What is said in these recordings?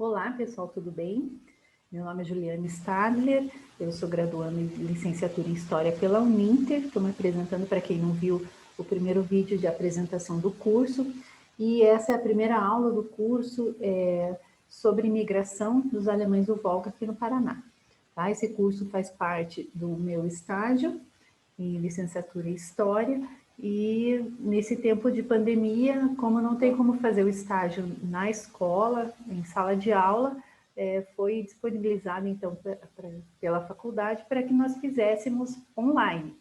Olá, pessoal, tudo bem? Meu nome é Juliane Stadler, eu sou graduanda em licenciatura em História pela Uninter. Estou me apresentando para quem não viu o primeiro vídeo de apresentação do curso. E essa é a primeira aula do curso sobre imigração dos alemães do Volga aqui no Paraná. Tá? Esse curso faz parte do meu estágio em licenciatura em História. E nesse tempo de pandemia, como não tem como fazer o estágio na escola, em sala de aula, foi disponibilizado então pela faculdade para que nós fizéssemos online.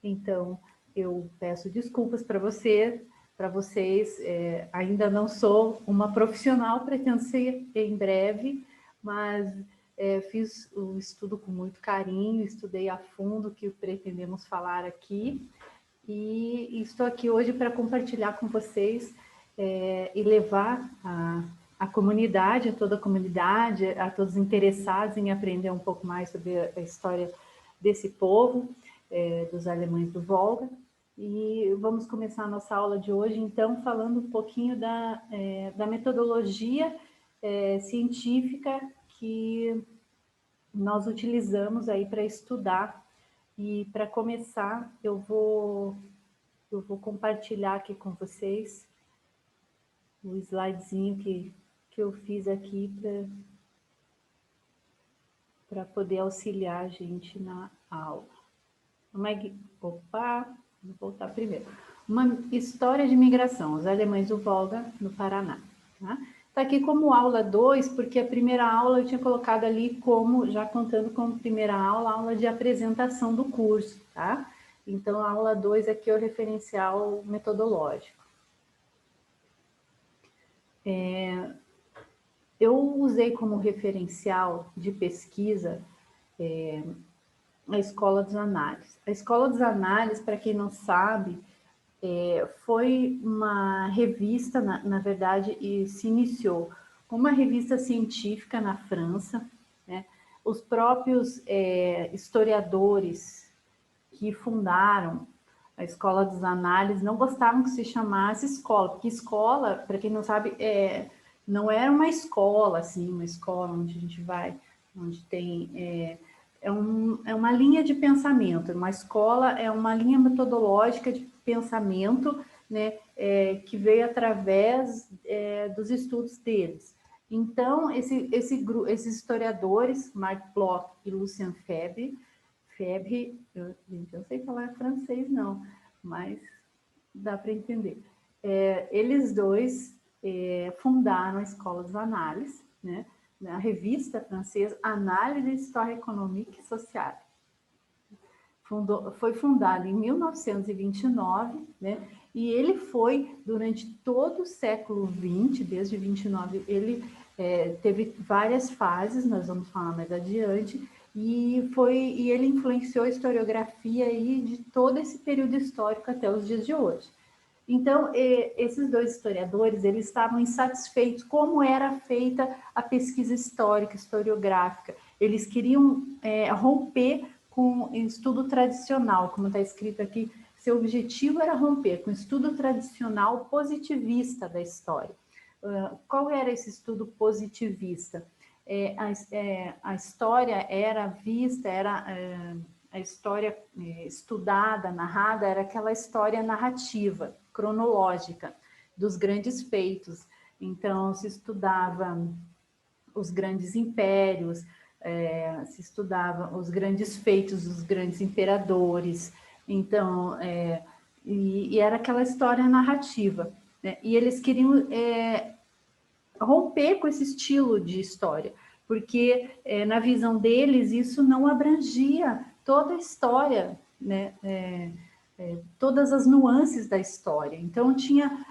Então, eu peço desculpas para vocês, ainda não sou uma profissional, pretendo ser em breve, mas fiz o estudo com muito carinho, estudei a fundo o que pretendemos falar aqui, e estou aqui hoje para compartilhar com vocês e levar a comunidade, a toda a comunidade, a todos interessados em aprender um pouco mais sobre a história desse povo, dos alemães do Volga. E vamos começar a nossa aula de hoje, então, falando um pouquinho da metodologia científica que nós utilizamos aí para estudar. E para começar, eu vou compartilhar aqui com vocês o slidezinho que eu fiz aqui para poder auxiliar a gente na aula. Opa, vou voltar primeiro. Uma história de migração, os alemães do Volga no Paraná. Tá aqui como aula 2, porque a primeira aula eu tinha colocado ali como, já contando como primeira aula, a aula de apresentação do curso, tá? Então, a aula 2 aqui é o referencial metodológico. Eu usei como referencial de pesquisa a Escola dos Análises. A Escola dos Análises, para quem não sabe, foi uma revista, na verdade, e se iniciou como uma revista científica na França, né? Os próprios historiadores que fundaram a Escola dos Análises não gostavam que se chamasse escola, porque escola, para quem não sabe, não era uma escola, assim, uma escola onde a gente vai, onde tem... É uma linha de pensamento, uma escola é uma linha metodológica de pensamento, né, que veio através dos estudos deles. Então, esses historiadores, Marc Bloch e Lucien Febvre, gente, eu não sei falar francês não, mas dá para entender. Eles dois fundaram a Escola dos Análises, né, na revista francesa Análise Histoire Économique et Sociale. Foi fundado em 1929, né, e ele foi, durante todo o século XX, desde 29, ele teve várias fases, nós vamos falar mais adiante, e ele influenciou a historiografia aí de todo esse período histórico até os dias de hoje. Então, esses dois historiadores, eles estavam insatisfeitos como era feita a pesquisa histórica, historiográfica. Eles queriam romper com o estudo tradicional, como está escrito aqui, seu objetivo era romper com o estudo tradicional positivista da história. Qual era esse estudo positivista? A história era vista, a história estudada, narrada, era aquela história narrativa, cronológica, dos grandes feitos. Então, se estudava os grandes impérios, se estudava os grandes feitos dos grandes imperadores, então, e era aquela história narrativa, né? E eles queriam romper com esse estilo de história, porque na visão deles isso não abrangia toda a história, né? Todas as nuances da história. Então tinha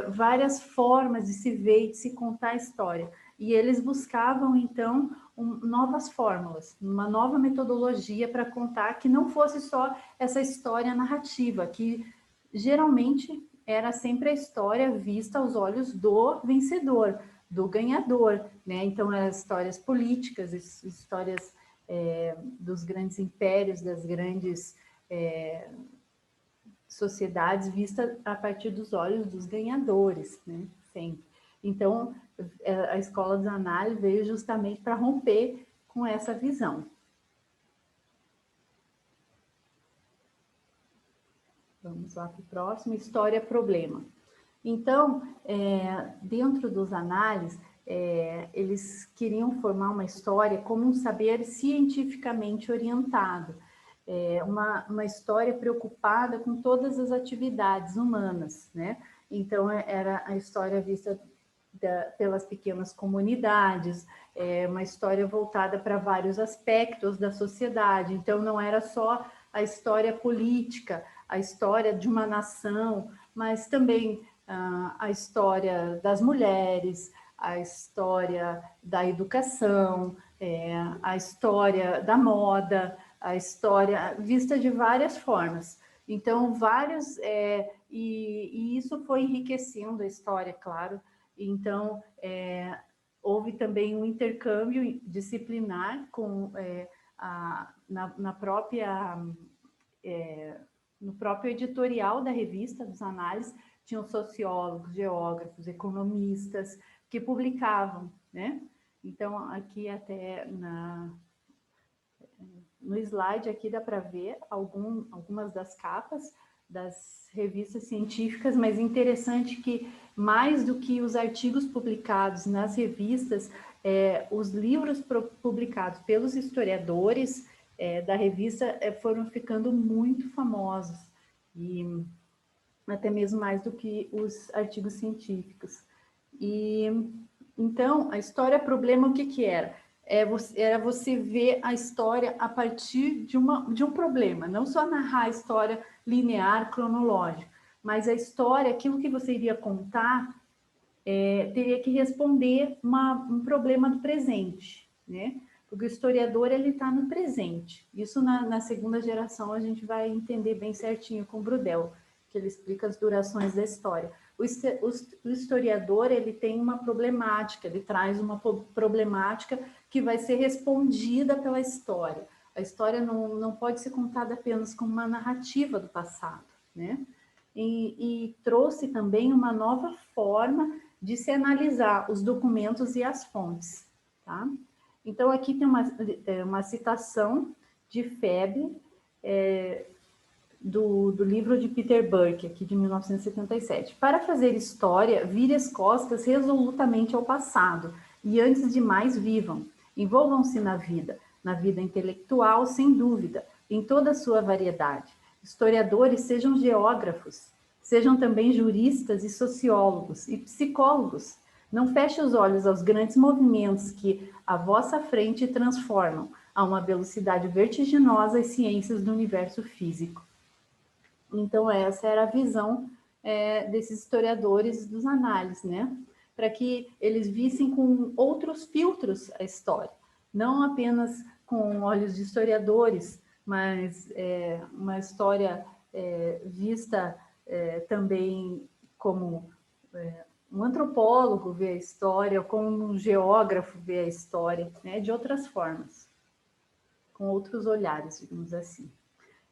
várias formas de se ver e de se contar a história. E eles buscavam, então, novas fórmulas, uma nova metodologia para contar que não fosse só essa história narrativa, que geralmente era sempre a história vista aos olhos do vencedor, do ganhador, né? Então, as histórias políticas, histórias dos grandes impérios, das grandes sociedades vistas a partir dos olhos dos ganhadores, né? Sempre. Então, a Escola dos Análises veio justamente para romper com essa visão. Vamos lá para o próximo, história-problema. Então, dentro dos análises, eles queriam formar uma história como um saber cientificamente orientado, uma história preocupada com todas as atividades humanas, né? Então, era a história vista pelas pequenas comunidades, uma história voltada para vários aspectos da sociedade. Então, não era só a história política, a história de uma nação, mas também a história das mulheres, a história da educação, a história da moda, a história vista de várias formas. Então, e isso foi enriquecendo a história, claro. Então, houve também um intercâmbio disciplinar no próprio editorial da revista dos análises, tinham sociólogos, geógrafos, economistas que publicavam, né? Então, aqui até no slide aqui dá para ver algumas das capas das revistas científicas, mas interessante que, mais do que os artigos publicados nas revistas, os livros publicados pelos historiadores da revista foram ficando muito famosos, e até mesmo mais do que os artigos científicos. E então, a história-problema, o que era? Era você ver a história a partir de um problema, não só narrar a história linear, cronológica, mas a história, aquilo que você iria contar, teria que responder um problema do presente, né? Porque o historiador, ele está no presente. Isso na segunda geração a gente vai entender bem certinho com o Brudel, que ele explica as durações da história. O historiador, ele tem uma problemática, ele traz uma problemática que vai ser respondida pela história. A história não pode ser contada apenas como uma narrativa do passado, né? E trouxe também uma nova forma de se analisar os documentos e as fontes, tá? Então, aqui tem uma citação de Febbe, do livro de Peter Burke, aqui de 1977. Para fazer história, vire as costas resolutamente ao passado e, antes de mais, vivam. Envolvam-se na vida intelectual, sem dúvida, em toda a sua variedade. Historiadores, sejam geógrafos, sejam também juristas e sociólogos e psicólogos. Não feche os olhos aos grandes movimentos que, à vossa frente, transformam a uma velocidade vertiginosa as ciências do universo físico. Então, essa era a visão desses historiadores dos análises, né? Para que eles vissem com outros filtros a história, não apenas com olhos de historiadores, mas uma história vista também como um antropólogo vê a história, como um geógrafo vê a história, né? De outras formas, com outros olhares, digamos assim.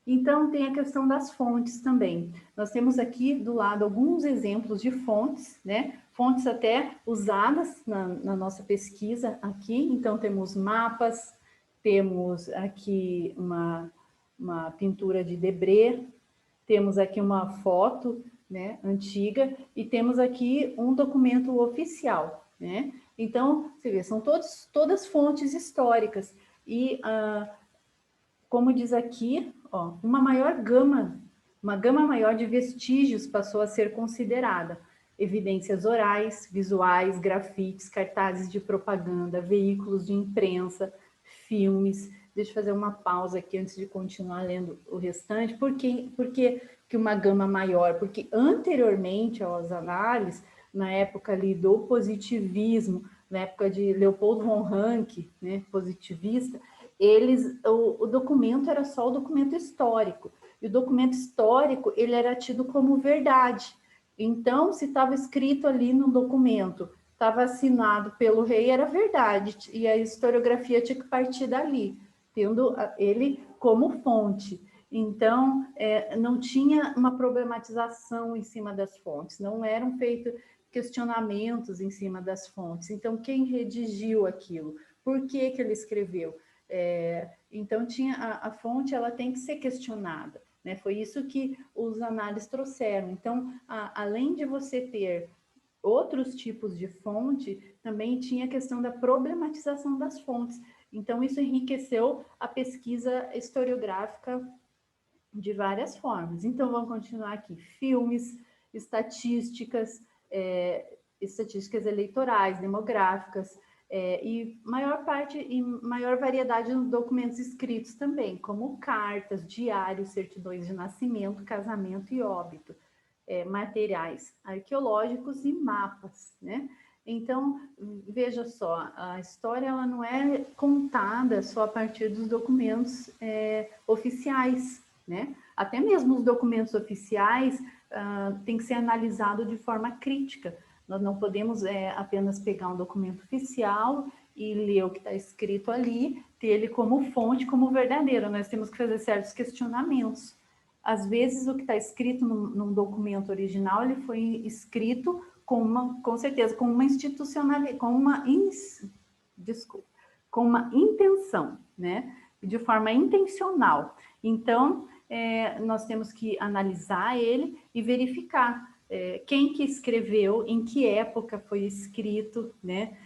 Então, tem a questão das fontes também. Nós temos aqui do lado alguns exemplos de fontes, né? Fontes até usadas na nossa pesquisa aqui. Então, temos mapas, temos aqui uma pintura de Debré, temos aqui uma foto, né, antiga, e temos aqui um documento oficial, né? Então, você vê, são todas fontes históricas. E, como diz aqui, ó, uma gama maior de vestígios passou a ser considerada. Evidências orais, visuais, grafites, cartazes de propaganda, veículos de imprensa, filmes. Deixa eu fazer uma pausa aqui antes de continuar lendo o restante. Por que uma gama maior? Porque anteriormente aos análises, na época ali do positivismo, na época de Leopold von Ranke, né, positivista, o documento era só o documento histórico, e o documento histórico ele era tido como verdade. Então, se estava escrito ali no documento, estava assinado pelo rei, era verdade, e a historiografia tinha que partir dali, tendo ele como fonte. Então, não tinha uma problematização em cima das fontes, não eram feitos questionamentos em cima das fontes. Então, quem redigiu aquilo? Por que que ele escreveu? Então, a fonte ela tem que ser questionada, né? Foi isso que os análises trouxeram. Então, além de você ter outros tipos de fonte, também tinha a questão da problematização das fontes. Então, isso enriqueceu a pesquisa historiográfica de várias formas. Então, vamos continuar aqui. Filmes, estatísticas, estatísticas eleitorais, demográficas, e maior variedade nos documentos escritos também, como cartas, diários, certidões de nascimento, casamento e óbito, materiais arqueológicos e mapas, né? Então, veja só, a história ela não é contada só a partir dos documentos oficiais, né? Até mesmo os documentos oficiais tem que ser analisado de forma crítica. Nós não podemos apenas pegar um documento oficial e ler o que está escrito ali, ter ele como fonte, como verdadeiro. Nós temos que fazer certos questionamentos. Às vezes, o que está escrito num documento original, ele foi escrito com certeza, com uma institucionalidade, com uma intenção, né? De forma intencional. Então, nós temos que analisar ele e verificar quem que escreveu, em que época foi escrito, né?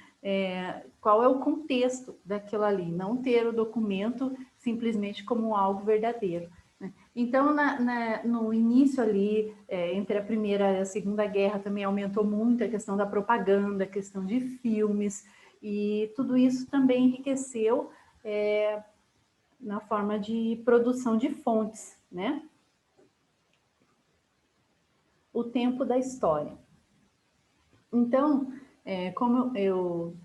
Qual é o contexto daquilo ali, não ter o documento simplesmente como algo verdadeiro. Então, no início ali, entre a Primeira e a Segunda Guerra, também aumentou muito a questão da propaganda, a questão de filmes, e tudo isso também enriqueceu na forma de produção de fontes, né? O tempo da história. Então, como eu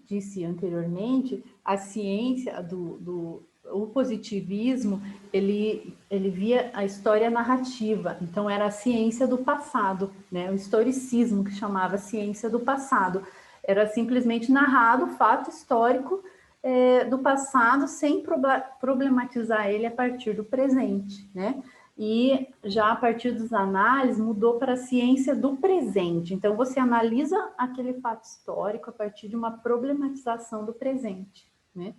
disse anteriormente, a ciência o positivismo, ele via a história narrativa, então era a ciência do passado, né? O historicismo, que chamava ciência do passado, era simplesmente narrado o fato histórico do passado sem problematizar ele a partir do presente, né? E já a partir dos análises mudou para a ciência do presente. Então, você analisa aquele fato histórico a partir de uma problematização do presente, né?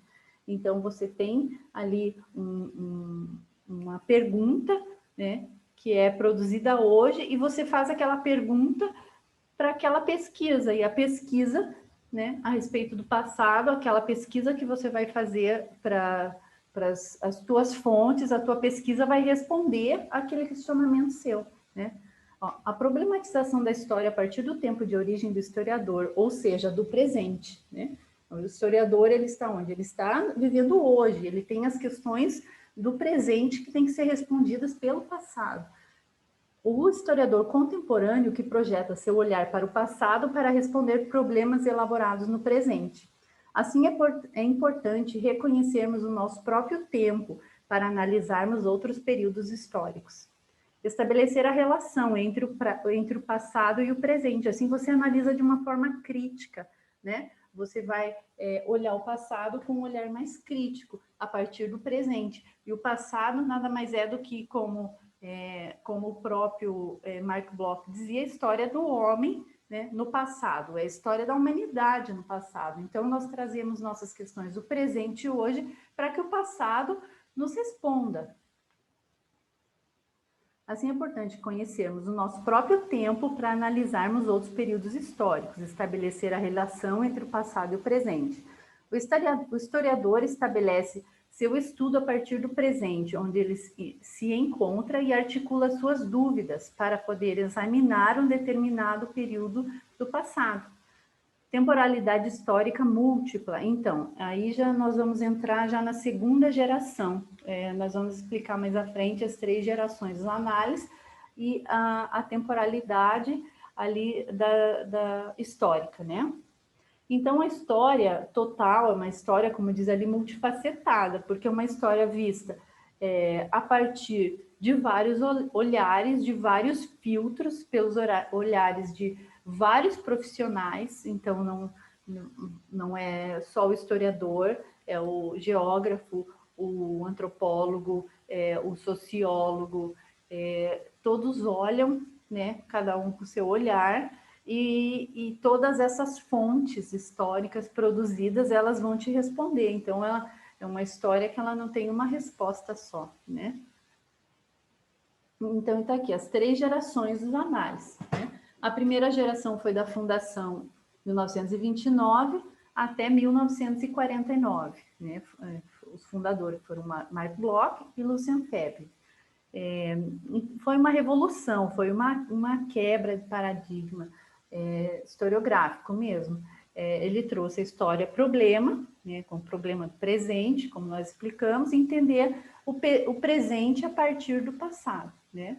Então, você tem ali uma pergunta, né, que é produzida hoje, e você faz aquela pergunta para aquela pesquisa, e a pesquisa, né, a respeito do passado, aquela pesquisa que você vai fazer para as tuas fontes, a tua pesquisa vai responder aquele questionamento seu, né? Ó, a problematização da história a partir do tempo de origem do historiador, ou seja, do presente, né? O historiador, ele está onde? Ele está vivendo hoje, ele tem as questões do presente que têm que ser respondidas pelo passado. O historiador contemporâneo que projeta seu olhar para o passado para responder problemas elaborados no presente. Assim, é importante reconhecermos o nosso próprio tempo para analisarmos outros períodos históricos. Estabelecer a relação entre o passado e o presente. Assim, você analisa de uma forma crítica, né? Você vai olhar o passado com um olhar mais crítico a partir do presente. E o passado nada mais é do que, como o próprio Mark Bloch dizia, a história do homem, né, no passado, é a história da humanidade no passado. Então, nós trazemos nossas questões do presente hoje para que o passado nos responda. Assim, é importante conhecermos o nosso próprio tempo para analisarmos outros períodos históricos, estabelecer a relação entre o passado e o presente. O historiador estabelece seu estudo a partir do presente, onde ele se encontra e articula suas dúvidas para poder examinar um determinado período do passado. Temporalidade histórica múltipla. Então, aí nós vamos entrar já na segunda geração. Nós vamos explicar mais à frente as 3 gerações da análise e a temporalidade ali da histórica, né? Então, a história total é uma história, como diz ali, multifacetada, porque é uma história vista a partir de vários olhares, de vários filtros, pelos olhares de vários profissionais. Então, não é só o historiador, é o geógrafo, o antropólogo, o sociólogo, todos olham, né, cada um com o seu olhar, e todas essas fontes históricas produzidas, elas vão te responder. Então, ela é uma história que ela não tem uma resposta só, né? Então, está aqui, as 3 gerações dos anais, né? A primeira geração foi da fundação 1929 até 1949, né? Os fundadores foram Mark Bloch e Lucian Febvre. Foi uma revolução, foi uma quebra de paradigma historiográfico mesmo. Ele trouxe a história problema, né, com o problema do presente, como nós explicamos, e entender o presente a partir do passado, né?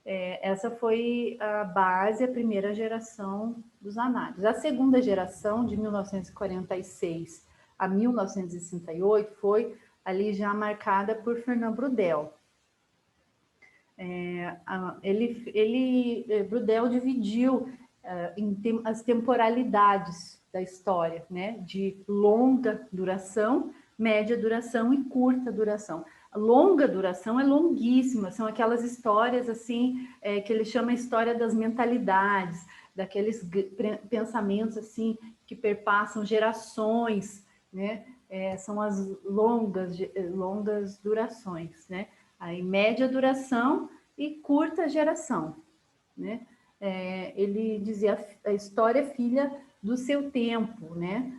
Essa foi a base, a primeira geração dos análises. A segunda geração, de 1946 a 1968, foi ali já marcada por Fernand Braudel. Braudel dividiu as temporalidades da história, né? De longa duração, média duração e curta duração. A longa duração é longuíssima, são aquelas histórias assim que ele chama a história das mentalidades, daqueles pensamentos assim que perpassam gerações, né? São as longas durações, né? Aí, média duração e curta geração, né? Ele dizia a história é filha do seu tempo, né?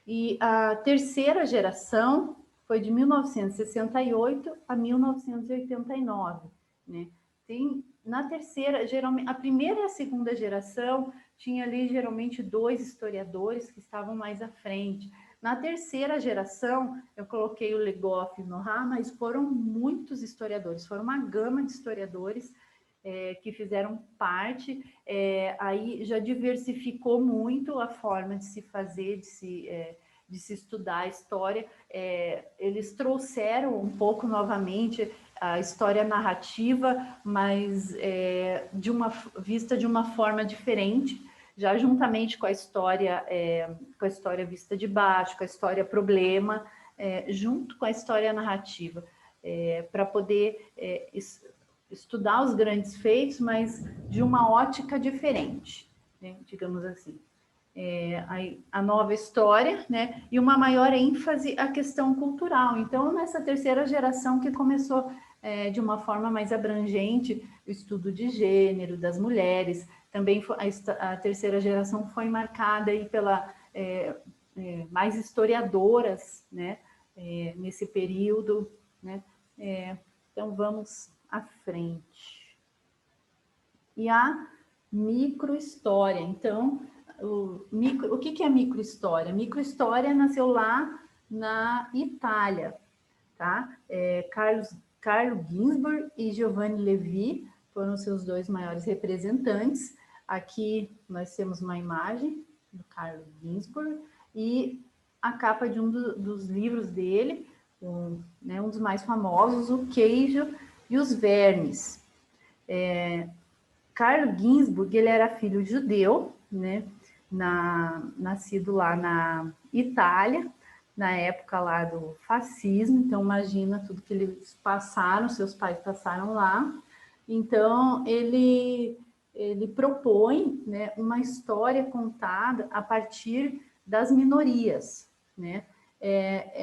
E a terceira geração foi de 1968 a 1989, né? Na terceira, geralmente, a primeira e a segunda geração tinha ali geralmente 2 historiadores que estavam mais à frente. Na terceira geração, eu coloquei o Le Goff e o Nohat, mas foram muitos historiadores, foram uma gama de historiadores que fizeram parte, aí já diversificou muito a forma de se fazer, de se estudar a história. Eles trouxeram um pouco novamente a história narrativa, mas vista de uma forma diferente, já juntamente com a história vista de baixo, com a história problema, junto com a história narrativa, para poder estudar os grandes feitos, mas de uma ótica diferente, né, digamos assim. A nova história, né, e uma maior ênfase à questão cultural. Então, nessa terceira geração que começou de uma forma mais abrangente o estudo de gênero, das mulheres, também a terceira geração foi marcada aí pela mais historiadoras, né, nesse período, né, então vamos à frente. E a microhistória. Então, o que é microhistória? Microhistória nasceu lá na Itália, tá? Carlo Ginzburg e Giovanni Levi foram seus 2 maiores representantes. Aqui nós temos uma imagem do Carlo Ginzburg e a capa de um dos livros dele, um dos mais famosos, O Queijo e os Vermes. Carlo Ginzburg, ele era filho judeu, né? Nascido lá na Itália, na época lá do fascismo. Então, imagina tudo que eles passaram, seus pais passaram lá. Então, ele propõe, né, uma história contada a partir das minorias, né?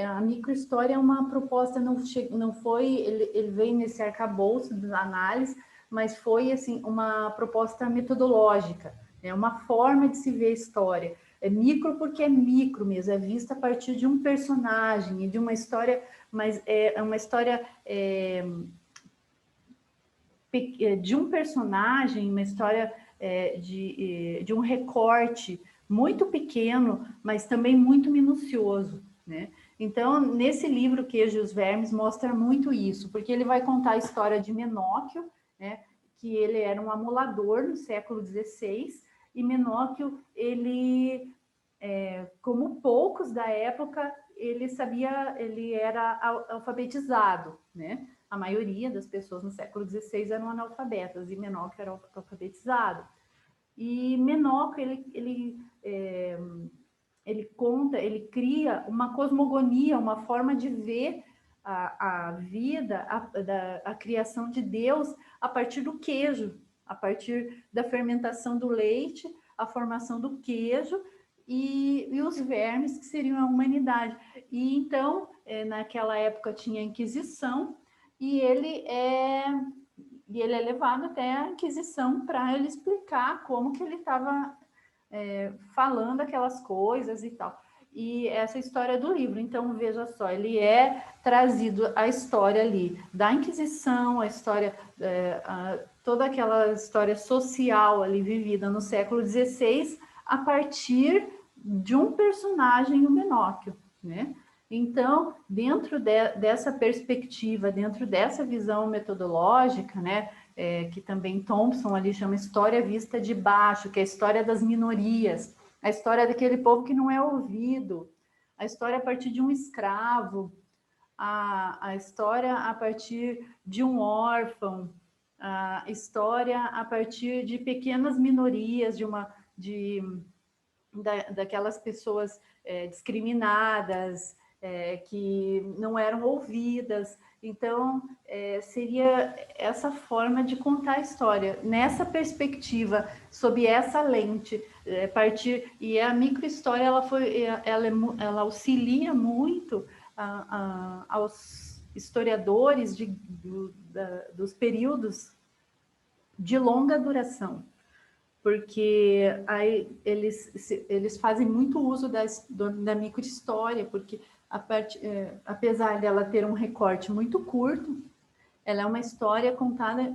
A microhistória é uma proposta, não foi, ele veio nesse arcabouço das análises, mas foi assim uma proposta metodológica, né? Uma forma de se ver a história. É micro porque é micro mesmo, é vista a partir de um personagem e de uma história, mas é uma história de um personagem, uma história de um recorte muito pequeno, mas também muito minucioso, né? Então, nesse livro, Queijo e os Vermes, mostra muito isso, porque ele vai contar a história de Menóquio, né? Que ele era um amolador no século XVI, e Menóquio, ele, como poucos da época, ele era alfabetizado, né? A maioria das pessoas no século XVI eram analfabetas, e Menóquio era alfabetizado. E Menóquio, ele cria uma cosmogonia, uma forma de ver a vida, a criação de Deus a partir do queijo, a partir da fermentação do leite, a formação do queijo e os vermes, que seriam a humanidade. E então, naquela época tinha a Inquisição, e ele é levado até a Inquisição para ele explicar como que ele estava falando aquelas coisas e tal. E essa história do livro, então veja só, ele é trazido a história ali da Inquisição, a história, toda aquela história social ali vivida no século XVI, a partir de um personagem, o Pinóquio, né? Então, dentro dessa perspectiva, dentro dessa visão metodológica, né, que também Thompson ali chama história vista de baixo, que é a história das minorias, a história daquele povo que não é ouvido, a história a partir de um escravo, a história a partir de um órfão, a história a partir de pequenas minorias, daquelas pessoas discriminadas, que não eram ouvidas. Então, seria essa forma de contar a história, nessa perspectiva, sob essa lente, e a microhistória ela auxilia muito aos historiadores dos períodos de longa duração, porque aí eles fazem muito uso da microhistória, porque apesar dela ter um recorte muito curto, ela é uma história contada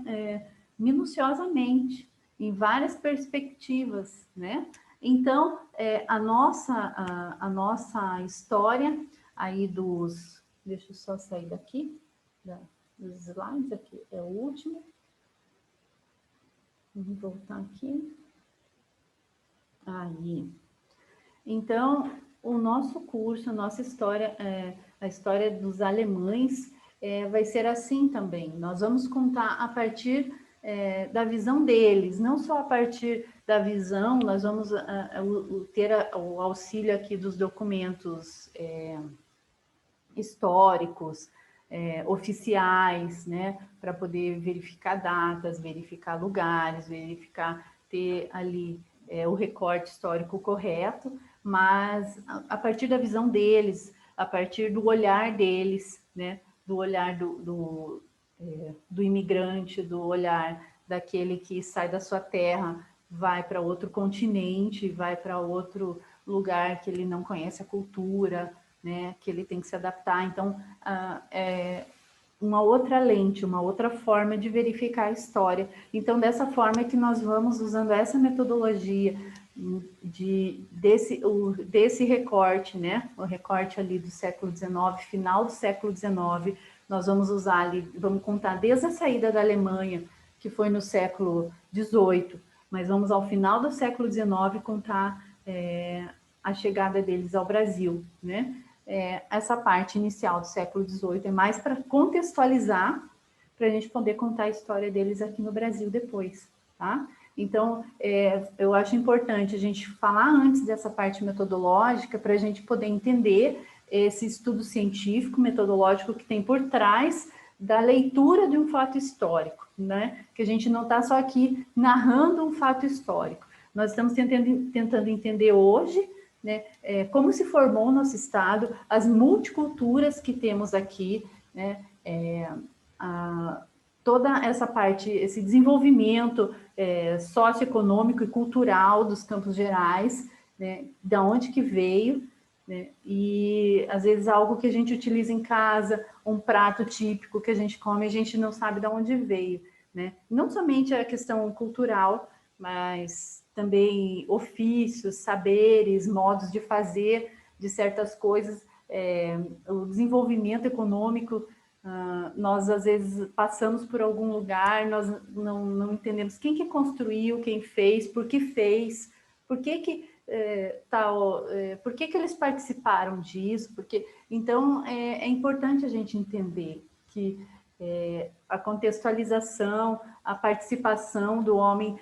minuciosamente, em várias perspectivas, né? Então, a nossa história aí Deixa eu só sair daqui, dos slides, aqui é o último. Vamos voltar aqui. Aí. Então, o nosso curso, a nossa história, a história dos alemães, vai ser assim também. Nós vamos contar a partir da visão deles, não só a partir da visão, nós vamos ter o auxílio aqui dos documentos históricos, oficiais, né, para poder verificar datas, verificar lugares, ter ali o recorte histórico correto, mas a partir da visão deles, a partir do olhar deles, né, do olhar do imigrante, do olhar daquele que sai da sua terra, vai para outro continente, vai para outro lugar que ele não conhece a cultura, né, que ele tem que se adaptar. Então, é uma outra lente, uma outra forma de verificar a história. Então, dessa forma é que nós vamos usando essa metodologia desse recorte, né, o recorte ali do século XIX, final do século XIX, nós vamos usar ali, vamos contar desde a saída da Alemanha, que foi no século XVIII, mas vamos ao final do século XIX contar a chegada deles ao Brasil, né? Essa parte inicial do século XVIII é mais para contextualizar, para a gente poder contar a história deles aqui no Brasil depois, tá? Então, eu acho importante a gente falar antes dessa parte metodológica, para a gente poder entender esse estudo científico, metodológico que tem por trás da leitura de um fato histórico, né? Que a gente não está só aqui narrando um fato histórico. Nós estamos tentando entender hoje, né, como se formou o nosso estado, as multiculturas que temos aqui, né, toda essa parte, esse desenvolvimento socioeconômico e cultural dos Campos Gerais, né, da onde que veio, né, e às vezes algo que a gente utiliza em casa, um prato típico que a gente come, a gente não sabe de onde veio, né? Não somente a questão cultural, mas também ofícios, saberes, modos de fazer de certas coisas, o desenvolvimento econômico. Nós, às vezes, passamos por algum lugar, nós não entendemos quem que construiu, quem fez, por que por que eles participaram disso, então é importante a gente entender que a contextualização, a participação do homem,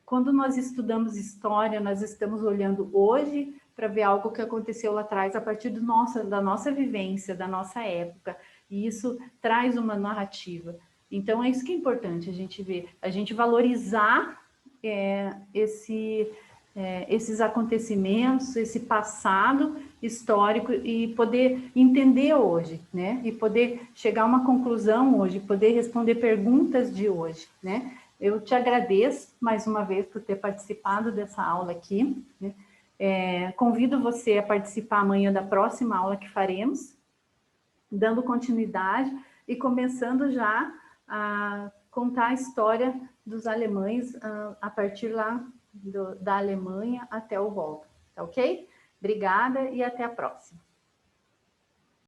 quando nós estudamos história, nós estamos olhando hoje para ver algo que aconteceu lá atrás, a partir da nossa vivência, da nossa época, e isso traz uma narrativa. Então, é isso que é importante, a gente ver, a gente valorizar esses acontecimentos, esse passado histórico e poder entender hoje, né? E poder chegar a uma conclusão hoje, poder responder perguntas de hoje, né? Eu te agradeço mais uma vez por ter participado dessa aula aqui, né? Convido você a participar amanhã da próxima aula que faremos, dando continuidade e começando já a contar a história dos alemães a partir lá da Alemanha até o Volga, tá ok? Obrigada e até a próxima.